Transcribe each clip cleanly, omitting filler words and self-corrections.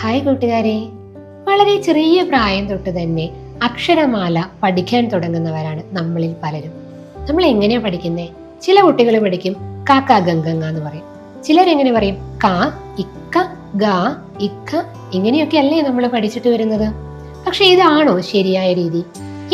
Hi കൂട്ടുകാരെ, വളരെ ചെറിയ പ്രായം തൊട്ട് തന്നെ അക്ഷരമാല പഠിക്കാൻ തുടങ്ങുന്നവരാണ് നമ്മളിൽ പലരും. നമ്മൾ എങ്ങനെയാ പഠിക്കുന്നേ? ചില കുട്ടികൾ പഠിക്കും കാക്ക ഗംഗങ്ങ എന്ന് പറയും. ചിലരെങ്ങനെ പറയും കാ ഇക്ക ഗ ഇക്ക, ഇങ്ങനെയൊക്കെ അല്ലേ നമ്മൾ പഠിച്ചിട്ട് വരുന്നത്. പക്ഷെ ഇതാണോ ശരിയായ രീതി?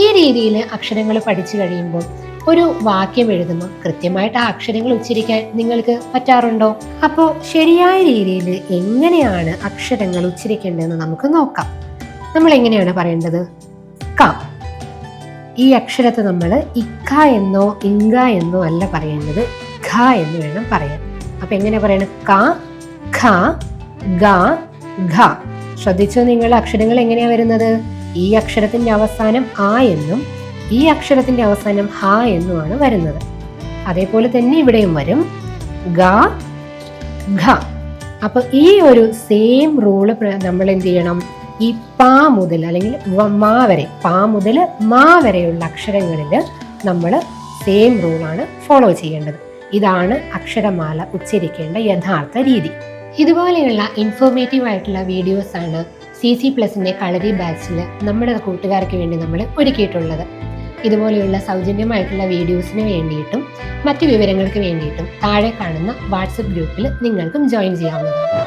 ഈ രീതിയിൽ അക്ഷരങ്ങൾ പഠിച്ചു കഴിയുമ്പോൾ ഒരു വാക്യം എഴുതുമ്പോൾ കൃത്യമായിട്ട് ആ അക്ഷരങ്ങൾ ഉച്ചരിക്കാൻ നിങ്ങൾക്ക് പറ്റാറുണ്ടോ? അപ്പോൾ ശരിയായ രീതിയിൽ എങ്ങനെയാണ് അക്ഷരങ്ങൾ ഉച്ചരിക്കേണ്ടതെന്ന് നമുക്ക് നോക്കാം. നമ്മൾ എങ്ങനെയാണ് പറയേണ്ടത്? ക. ഈ അക്ഷരത്തെ നമ്മൾ ഇക്ക എന്നോ ഇങ്ക എന്നോ അല്ല പറയേണ്ടത്, ഖ എന്ന് വേണം പറയാൻ. അപ്പൊ എങ്ങനെ പറയണം? ക, ഖ, ഗ, ഘ. ശ്രദ്ധിച്ചോ, നിങ്ങൾ അക്ഷരങ്ങൾ എങ്ങനെയാ വരുന്നത്? ഈ അക്ഷരത്തിന്റെ അവസാനം ആ എന്നും ഈ അക്ഷരത്തിന്റെ അവസാനം ഹ എന്നുമാണ് വരുന്നത്. അതേപോലെ തന്നെ ഇവിടെയും വരും ഗ, ഘ. അപ്പൊ ഈ ഒരു സെയിം റൂള് നമ്മൾ എന്ത് ചെയ്യണം? ഈ പാ മുതൽ അല്ലെങ്കിൽ മാ വരെ, പാ മുതൽ മാ വരെയുള്ള അക്ഷരങ്ങളിൽ നമ്മൾ സെയിം റൂളാണ് ഫോളോ ചെയ്യേണ്ടത്. ഇതാണ് അക്ഷരമാല ഉച്ചരിക്കേണ്ട യഥാർത്ഥ രീതി. ഇതുപോലെയുള്ള ഇൻഫോർമേറ്റീവ് ആയിട്ടുള്ള വീഡിയോസ് ആണ് CC+ന്റെ കളരി ബാച്ചിൽ നമ്മുടെ കൂട്ടുകാർക്ക് വേണ്ടി നമ്മൾ ഒരുക്കിയിട്ടുള്ളത്. ഇതുപോലെയുള്ള സൗജന്യമായിട്ടുള്ള വീഡിയോസിന് വേണ്ടിയിട്ടും മറ്റു വിവരങ്ങൾക്ക് വേണ്ടിയിട്ടും താഴെ കാണുന്ന വാട്സപ്പ് ഗ്രൂപ്പിൽ നിങ്ങൾക്കും ജോയിൻ ചെയ്യാവുന്നതാണ്.